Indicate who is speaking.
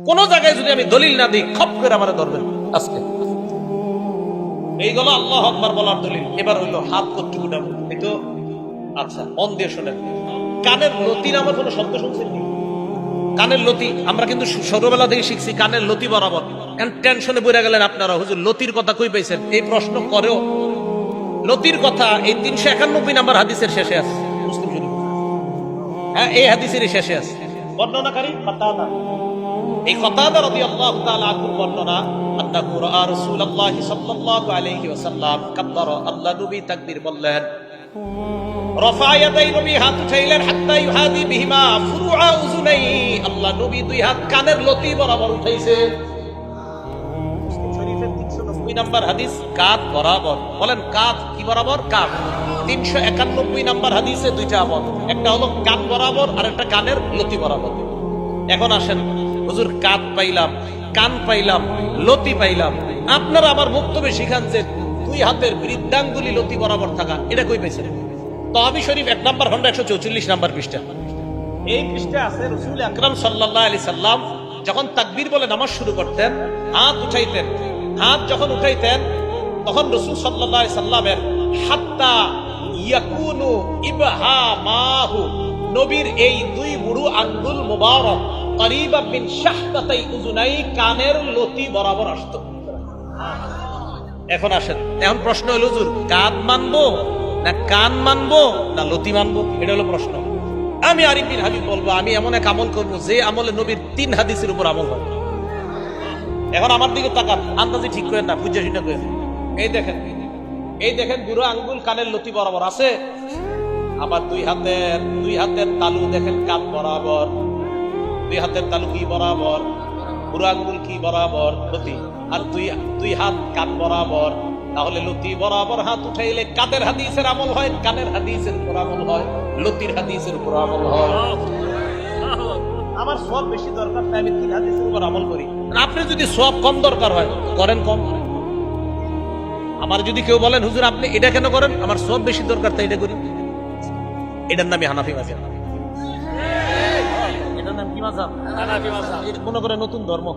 Speaker 1: কোন জায়গায় যদি আমি দলিল না দিই খপ করে আমার ধরবেন আজকে। এইগুলো আল্লাহু আকবার বলার দলিল। এবার হইলো হাত কতটুকু উঠাবো, এই তো আচ্ছা মন দিয়ে শোনেন। কানের লতি নামে কোনো শব্দ শুনছেন? কানের লতি আমরা কিন্তু ছোটবেলা থেকে শিখছি কানের লতি বরাবর। টেনশনে বইরা গেলেন আপনারা, হুজুর লতির কথা কই পাইছেন এই প্রশ্ন করেও। লতির কথা এই 391 নম্বর হাদিসের শেষে আছে, মুসলিম শরীফ। হ্যাঁ, এই হাদিসের শেষে আছে। বর্ণনাকারী কাতাদা। এই কাতাদা রাদিয়াল্লাহু তাআলা আনহু বর্ণনা, আন্নাহু রাআ রাসূলুল্লাহ সাল্লাল্লাহু আলাইহি ওয়াসাল্লাম কাব্বারা, আল্লাহ নবী তাকবীর বললেন, রফা ইয়াদাই, নবী হাত উঠাইলেন, হাত্তা ইউহাদি বিহিমা ফুরুআ উযুনাই, আল্লাহ নবী দুই হাত কানের লতি বরাবর উঠাইছে। মুসলিম শরীফের 390 নম্বর হাদিস, কাঁধ বরাবর। বলেন কাঁধ কি বরাবর? কাঁধ। 391 নম্বর হাদিসে দুইটা আমল, একটা হলো কান বরাবর আর একটা কানের লতি বরাবর। এখন আসেন, হুজুর কাঁধ পাইলাম, কান পাইলাম, লতি পাইলাম, আপনারা আমার বক্তব্যে শিখান যে দুই হাতের বৃদ্ধাঙ্গুলি লতি বরাবর থাকা, এটা কই পাইছেন? তাহাবী শরীফ 1 নম্বর খন্ড 144 নম্বর পৃষ্ঠা। এই পৃষ্ঠায় আছে রাসূল আকরাম সাল্লাল্লাহু আলাইহি সাল্লাম যখন তাকবীর বলে নামাজ শুরু করতেন, হাত উঠাইতেন। হাত যখন উঠাইতেন তখন রাসূল সাল্লাল্লাহু আলাইহি সাল্লামের হাত্তা ইয়াকুনু ইবহামাহু, নবীর এই দুই বুড়ো আঙ্গুল মুবারক করিবা মিন শাহতাই উযুনাই, কানের লতি বরাবর আসতো। এখন আসেন, এখন প্রশ্ন হলো হুজুর কাঁধ মানবো না কান মানবো না লতি মানবো? এটা হলো প্রশ্ন। আমি আরিফ বিন হাবিব বলবো, আমি এমন এক আমল করবো যে আমলে নবীর 3 হাদিসের উপর আমল হয়। এখন আমার দিকে তাকান, আন্দাজি ঠিক করেন না, বুঝে শুনে করেন। এই দেখেন, এই দেখেন বুড়ো আঙ্গুল কানের লতি বরাবর আছে। আবার দুই হাতের তালু দেখেন কান বরাবর। দুই হাতের তালু কি বরাবর? বুড়ো আঙ্গুল কি বরাবর? লতি। আর দুই হাত কান বরাবর। তাহলে লতি বরাবর হাত উঠাইলে কাদের হাদিসের আমল হয়? কানের হাদিসের উপর আমল হয়, লতির হাদিসের উপর আমল হয়। আমার সব বেশি দরকার তাই আমি 3 হাদিসের উপর আমল করি। আপনি যদি সব কম দরকার হয় করেন কম। আমার যদি কেউ বলেন হুজুর আপনি এটা কেন করেন, আমার সব বেশি দরকার তাই এটা করি, এটার নামই হানাফি মাযহাব। এটার নাম কি মাযহাব? হানাফি মাযহাব। এটা মনে করে নতুন ধর্ম।